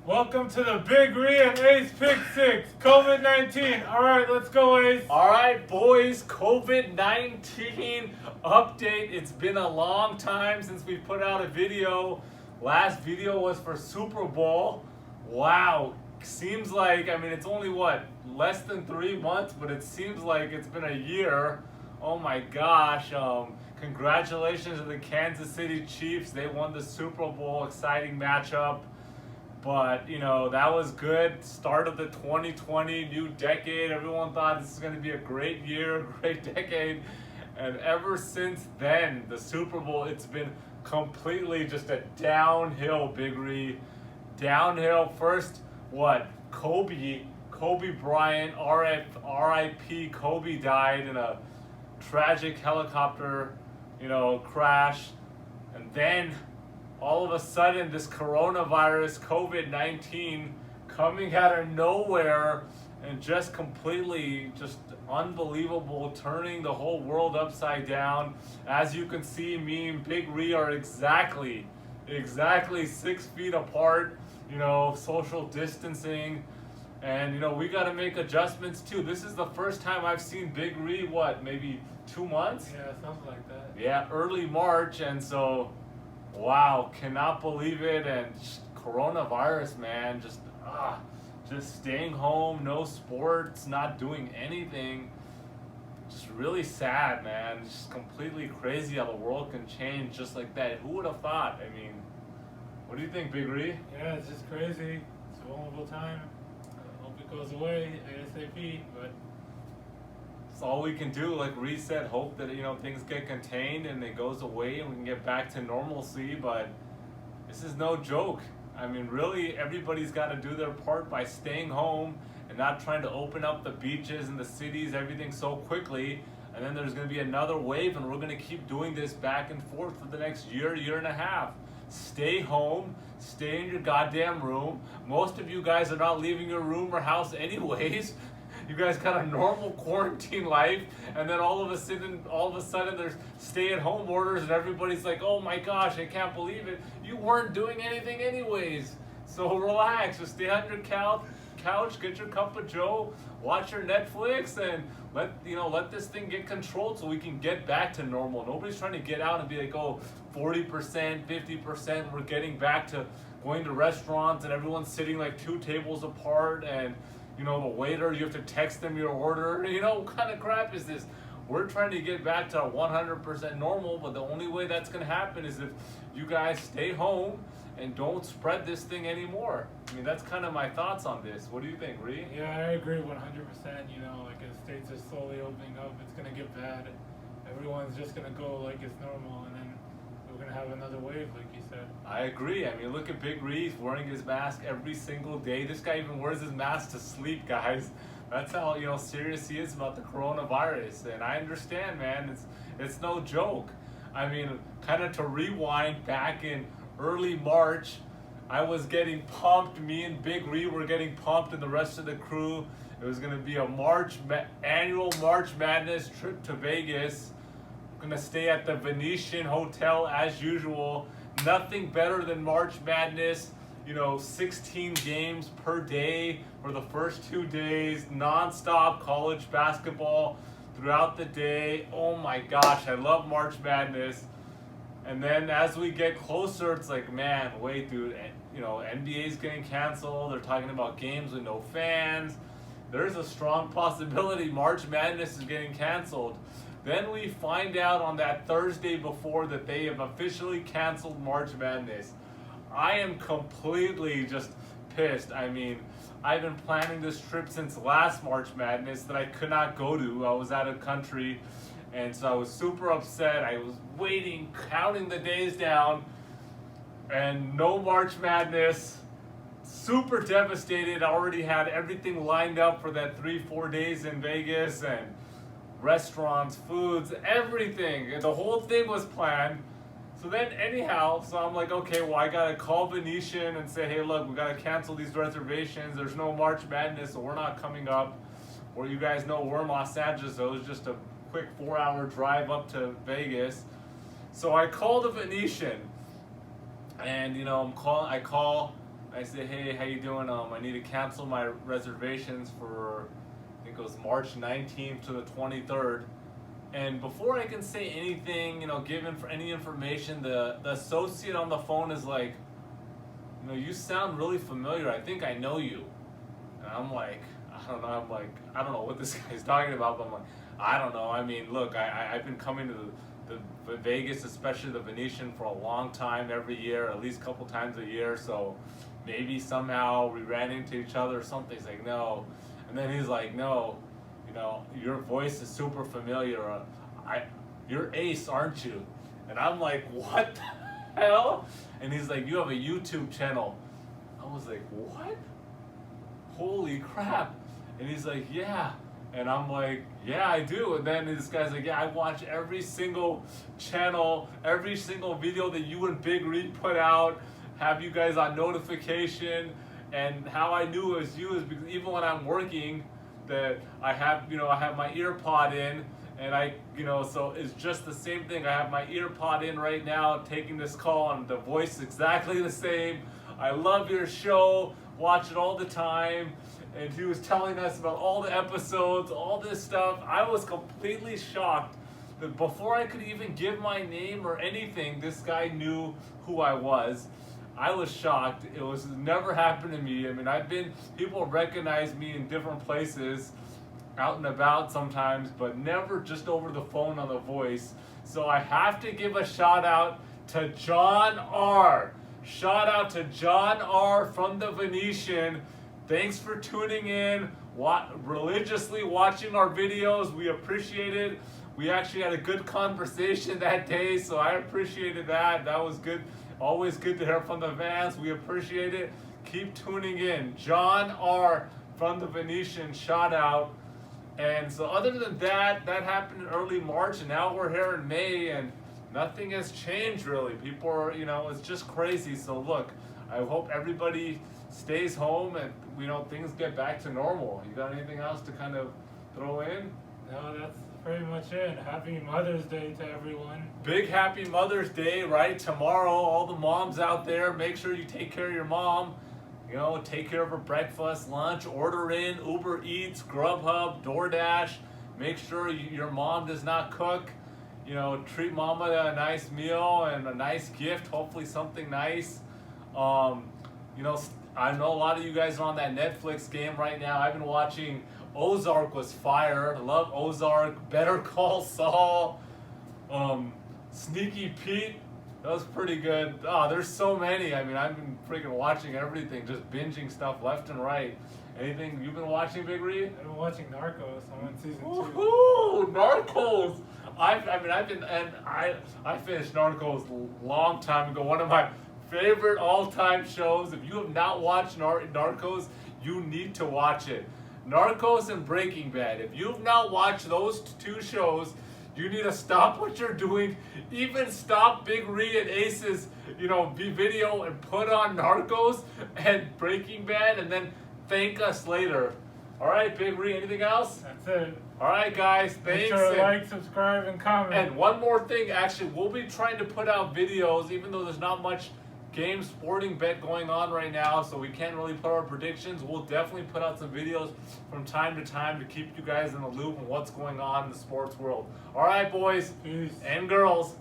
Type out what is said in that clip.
Welcome to the Big Ree and Ace Pick 6, COVID-19. All right, let's go, Ace. All right, boys, COVID-19 update. It's been a long time since we put out a video. Last video was for Super Bowl. Wow, seems like, it's only less than 3 months, but it seems like it's been a year. Oh my gosh. Congratulations to the Kansas City Chiefs. They won the Super Bowl. Exciting matchup. But, that was good. Start of the 2020 new decade. Everyone thought this is going to be a great year, great decade. And ever since then, the Super Bowl, it's been completely just a downhill, Big Ree. Downhill. First, Kobe Bryant, RIP. Kobe died in a tragic helicopter, crash. And then all of a sudden, this coronavirus, COVID-19, coming out of nowhere and just completely, just unbelievable, turning the whole world upside down. As you can see, me and Big Ree are exactly 6 feet apart, social distancing. And, we got to make adjustments too. This is the first time I've seen Big Ree, maybe 2 months? Yeah, something like that. Yeah, early March, and so, wow, cannot believe it. And coronavirus, man, just staying home, no sports, not doing anything. Just really sad, man. Just completely crazy how the world can change just like that. Who would have thought? What do you think, Big Ree? Yeah, it's just crazy. It's a vulnerable time. I hope it goes away ASAP, but It's all we can do, like Ree said, hope that, things get contained and it goes away and we can get back to normalcy, but this is no joke. Really, everybody's got to do their part by staying home and not trying to open up the beaches and the cities, everything so quickly. And then there's going to be another wave and we're going to keep doing this back and forth for the next year and a half. Stay home, stay in your goddamn room. Most of you guys are not leaving your room or house anyways. You guys got a normal quarantine life, and then all of a sudden there's stay-at-home orders, and everybody's like, "Oh my gosh, I can't believe it! You weren't doing anything anyways." So relax, just stay on your couch, get your cup of Joe, watch your Netflix, and let this thing get controlled so we can get back to normal. Nobody's trying to get out and be like, "Oh, 40%, 50%." We're getting back to going to restaurants, and everyone's sitting like 2 tables apart, and the waiter, you have to text them your order. What kind of crap is this? We're trying to get back to 100% normal, but the only way that's going to happen is if you guys stay home and don't spread this thing anymore. That's kind of my thoughts on this. What do you think, Ree? yeah, I agree 100%. As states are slowly opening up, it's going to get bad. Everyone's just going to go like it's normal, and then we're going to have another wave, like you said. I agree. Look at Big Ree. He's wearing his mask every single day. This guy even wears his mask to sleep, guys. That's how, serious he is about the coronavirus. And I understand, man. It's no joke. Kind of to rewind back in early March, I was getting pumped. Me and Big Ree were getting pumped, and the rest of the crew. It was going to be a annual March Madness trip to Vegas. Gonna stay at the Venetian Hotel as usual. Nothing better than March Madness. 16 games per day for the first 2 days, non-stop college basketball throughout the day. Oh my gosh, I love March Madness. And then as we get closer, it's like, man, wait, dude, NBA's getting canceled. They're talking about games with no fans. There's a strong possibility March Madness is getting canceled. Then we find out on that Thursday before that they have officially canceled March Madness. I am completely just pissed. I've been planning this trip since last March Madness that I could not go to. I was out of country, and so I was super upset. I was waiting, counting the days down, and no March Madness. Super devastated. I already had everything lined up for that 3-4 days in Vegas, and restaurants, foods, everything. The whole thing was planned. So then anyhow, I'm like, okay, well, I gotta call Venetian and say, hey, look, we gotta cancel these reservations. There's no March Madness, so we're not coming up. Or you guys know we're in Los Angeles, so it was just a quick 4-hour drive up to Vegas. So I called the Venetian, and I I say, hey, how you doing? I need to cancel my reservations for, I think it was March 19th to the 23rd. And before I can say anything, give any information, the associate on the phone is like, you sound really familiar. I think I know you. And I'm like, I don't know. I don't know what this guy's talking about, but I'm like, I don't know. I mean, look, I've been coming to the Vegas, especially the Venetian, for a long time, every year, at least a couple times a year. So maybe somehow we ran into each other or something. He's like, no. And then he's like, no, your voice is super familiar. You're Ace, aren't you? And I'm like, what the hell? And he's like, you have a YouTube channel. I was like, what? Holy crap. And he's like, yeah. And I'm like, yeah, I do. And then this guy's like, yeah, I watch every single channel, every single video that you and Big Reed put out, have you guys on notification. And how I knew it was you is because even when I'm working, that I have my ear pod in, and so it's just the same thing. I have my ear pod in right now, taking this call, and the voice is exactly the same. I love your show, watch it all the time. And he was telling us about all the episodes, all this stuff. I was completely shocked that before I could even give my name or anything, this guy knew who I was. I was shocked. It was never happened to me. I mean, people recognize me in different places, out and about sometimes, but never just over the phone on the voice. So I have to give a shout out to John R. Shout out to John R. from the Venetian. Thanks for tuning in, religiously watching our videos. We appreciate it. We actually had a good conversation that day, so I appreciated that. That was good. Always good to hear from the Vans. We appreciate it. Keep tuning in. John R. from the Venetian, shout out. And so other than that happened in early March, and now we're here in May, and nothing has changed really. People are, it's just crazy. So look, I hope everybody stays home and things get back to normal. You got anything else to kind of throw in? No, that's pretty much it. Happy Mother's Day to everyone. Big happy Mother's Day, right? Tomorrow, all the moms out there, make sure you take care of your mom. Take care of her breakfast, lunch, order in, Uber Eats, Grubhub, DoorDash. Make sure your mom does not cook. Treat mama to a nice meal and a nice gift, hopefully something nice. I know a lot of you guys are on that Netflix game right now. I've been watching Ozark. Was fire. I love Ozark. Better Call Saul. Sneaky Pete. That was pretty good. Oh, there's so many. I've been freaking watching everything, just binging stuff left and right. Anything you've been watching, Big Reed? I've been watching Narcos. I'm on season 2. Woohoo! Narcos. I finished Narcos a long time ago. One of my favorite all-time shows. If you have not watched Narcos, you need to watch it. Narcos and Breaking Bad. If you have not watched those two shows, you need to stop what you're doing. Even stop Big Reed and Ace's, video and put on Narcos and Breaking Bad, and then thank us later. All right, Big Reed. Anything else? That's it. All right, guys. Thanks. Make sure to like, subscribe, and comment. And one more thing, actually, we'll be trying to put out videos, even though there's not much game sporting bet going on right now, so we can't really put our predictions. We'll definitely put out some videos from time to time to keep you guys in the loop on what's going on in the sports world. All right, boys Peace. and girls.